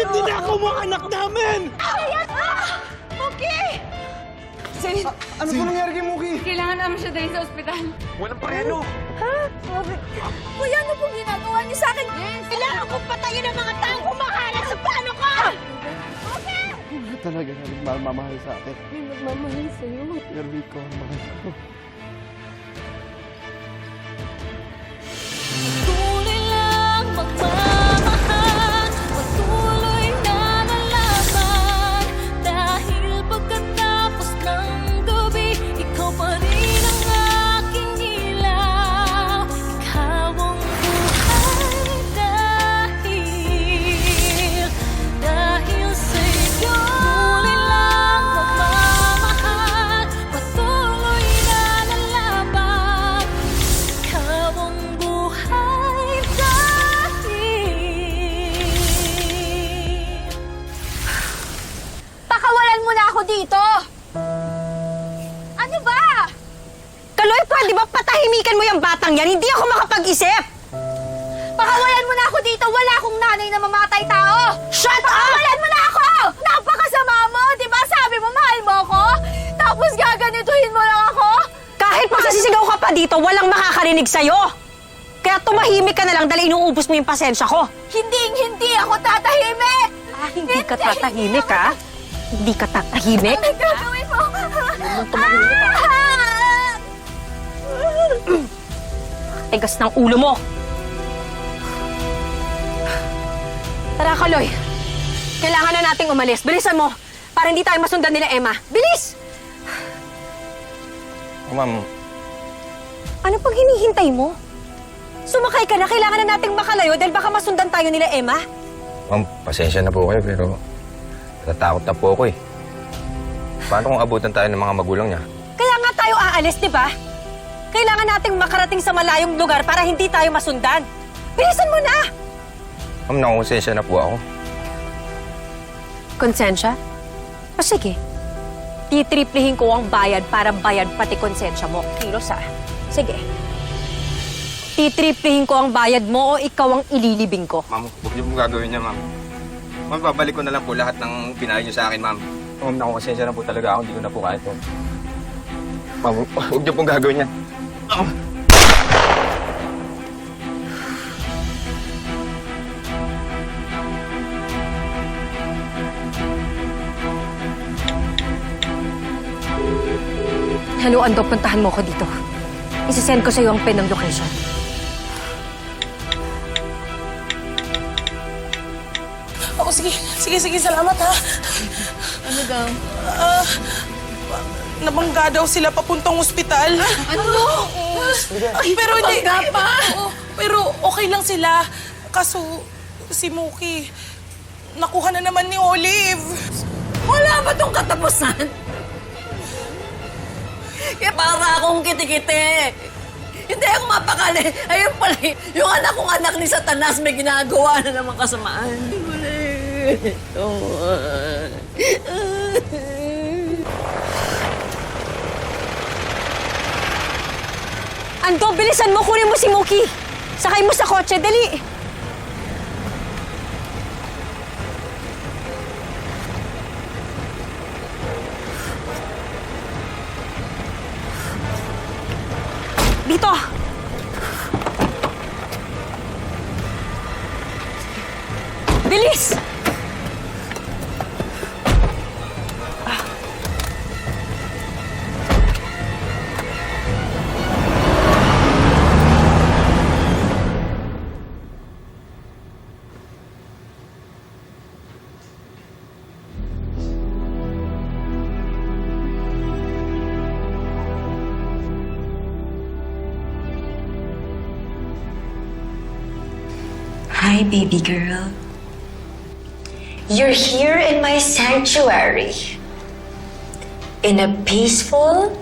Bakit ninakaw mo ang anak namin? Okay! Zane, Ano po nangyari kay Muki? kailangan namin siya dahil sa ospital. Walang parelo. Kuya, ano pong ginagawa niyo sa akin? Kailangan kong patayin ang mga taong kumakalat sa plano ko! Okay! Talaga na nagmamahal sa akin. May magmamahal sa'yo. Pero ikaw ang mahal ko. Tuloy lang magmamahal, patuloy na nalaman. Dahil pagkatapos ng gabi, ikaw pa rin ang aking ilaw. Ikaw ang buhay dahil sa'yo. Tuloy lang magmamahal, patuloy na nalaman. Ikaw ang buhay dahil... Pakawalan mo na ako dito! Ano ba? Kaloy, pwede ba patahimikan mo yung batang yan? Hindi ako makapag-isip! Pakawalan mo na ako dito! Wala akong nanay na mamatay tao! Shut up! Pakawalan mo na ako! Napakasama mo! Di ba sabi mo mahal mo ako? Tapos gaganituhin mo lang ako? Kahit magsasisigaw ka pa dito, walang makakarinig sa'yo! Kaya tumahimik ka na lang dahil inuubos mo yung pasensya ko. Hindi ako tatahimik! Hindi ka tatahimik, ha? Hindi ka tatahimik? Ano gagawin mo? Tigas ng ulo mo! Tara, Kaloy. Kailangan na nating umalis. Bilisan mo, para hindi tayo masundan nila Emma. Bilis! Ma'am, Ano pang hinihintay mo? Sumakay ka na, kailangan na nating makalayo dahil baka masundan tayo nila Emma. ma'am, pasensya na po kayo pero natatakot na po ako eh. Paano kung abutan tayo ng mga magulang niya? Kaya nga tayo aalis, di ba? Kailangan nating makarating sa malayong lugar para hindi tayo masundan. Bilisan mo na! Ma'am, nakonsensya na po ako. Konsensya? O sige. Titriplihin ko ang bayad para bayad pati konsensya mo. Kilos, ha? Sige. Titriplihin ko ang bayad mo o ikaw ang ililibing ko. Ma'am, huwag niyo pong gagawin niya, ma'am. Ma'am, babalik ko na lang po lahat ng pinahay niyo sa akin, ma'am. Ma'am, nakonsensya na po talaga ako. Hindi ko na po kaya ito. Ma'am, huwag niyo pong gagawin niya. Ma'am. Hello, Ando, puntahan mo ko dito. Isisend ko sa'yo ang pin ng location. Oo, sige. Sige, salamat ha. Ano daw? Nabangga daw sila papuntang ospital. Ano? Pero hindi. Nabangga pa? Pero okay lang sila. Kaso, si Muki, nakuha na naman ni Olive. Wala ba tong katapusan? Kaya para akong kiti-kiti. Hindi ako mapakali. Ayun pala, yung anak kong anak ni Satanas may ginagawa na naman kasamaan. Hindi ko na ito. Ando, bilisan mo, kunin mo si Muki. Sakay mo sa kotse, dali. Dito. Bilis! Hi, baby girl. You're here in my sanctuary. In a peaceful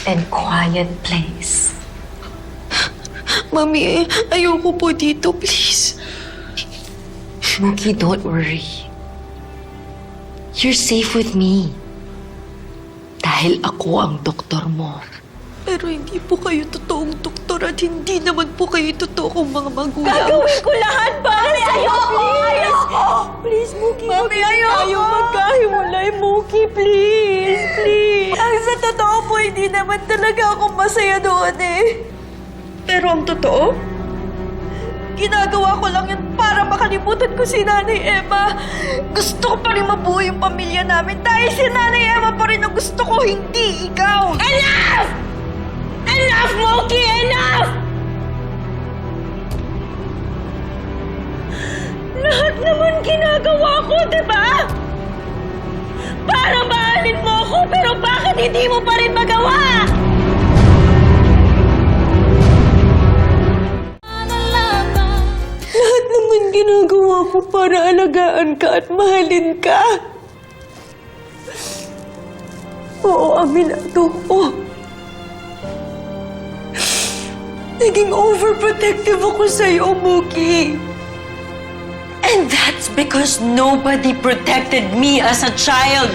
and quiet place. Mami, ayoko po dito, please. Mookie, don't worry. You're safe with me. Dahil ako ang doktor mo. Pero hindi po kayo totoong doktor. doktor at hindi naman po kayo totoong mga magulang. Gagawin ko lahat, Mami! Ayoko! Ayoko! Please, Mookie, Mami, huwag ayoko! tayo magkahiwalay, Mookie, please, please. Ang sa totoo po, hindi naman talaga ako masaya doon eh. Pero ang totoo, ginagawa ko lang yun para makalimutan ko si Nanay Emma. Gusto ko pa rin mabuo yung pamilya namin dahil si Nanay Emma pa rin ang gusto ko, hindi ikaw. Enough! Enough, Mookie! Enough! Lahat naman ginagawa ko, di ba? Para mahalin mo ako, pero bakit hindi mo pa rin magawa? Lahat naman ginagawa ko para alagaan ka at mahalin ka. Oo, aminado ko. Naging overprotective ako sa'yo, Mookie. And that's because nobody protected me as a child.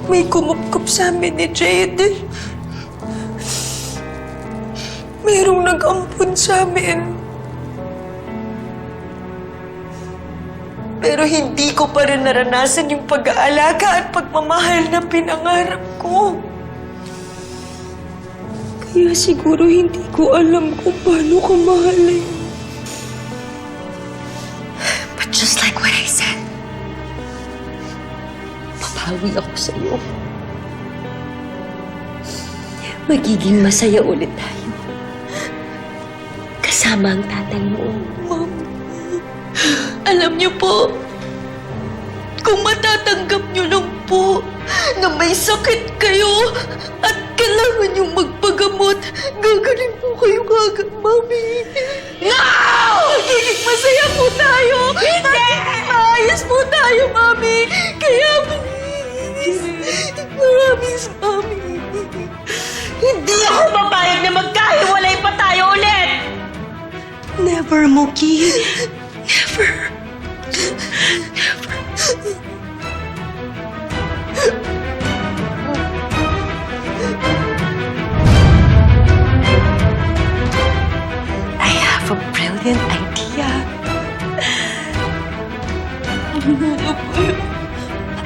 May kumupkup sa amin ni Jade. Mayroong nag-ampun sa amin. Pero hindi ko pa rin naranasan yung pag-aalaga at pagmamahal na pinangarap ko. Kaya siguro hindi ko alam kung paano ka mahalin. But just like what I said, papawi ako sa'yo. Magiging masaya ulit tayo. Kasama ang tatay mo. Ma'am, alam niyo po, kung matatanggap niyo lang po na may sakit kayo at kailangan niyong magpagamot, gagaling po kayo agad, Mami. No! Magiging masaya po tayo! Hindi! Maayos po tayo, Mami! Kaya please, maraming Mami. Hindi ako papayag na magkahiwalay pa tayo ulit! Never, Mookie. Never. I have a brilliant idea.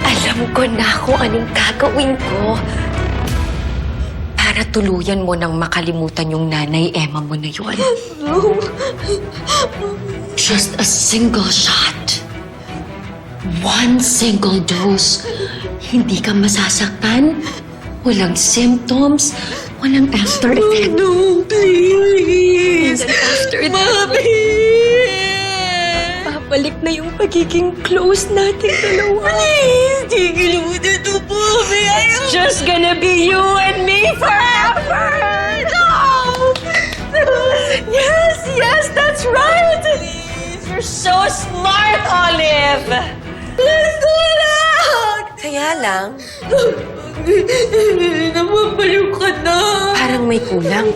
Alam ko na kung anong gagawin ko para tuluyan mo nang makalimutan yung Nanay Emma mo na yun. Just a single shot. One single dose. Hindi ka masasaktan. Walang symptoms. Walang after effect. No, please. And then after that, Mami! babalik na yung pagiging close natin dalawa. Please, tigil mo na ito, Mami. It's just gonna be you and me forever! No! Yes, yes, that's right! You're so smart, Olive! Let's do it! Kaya lang, Namabaliw ka na. Parang may kulang.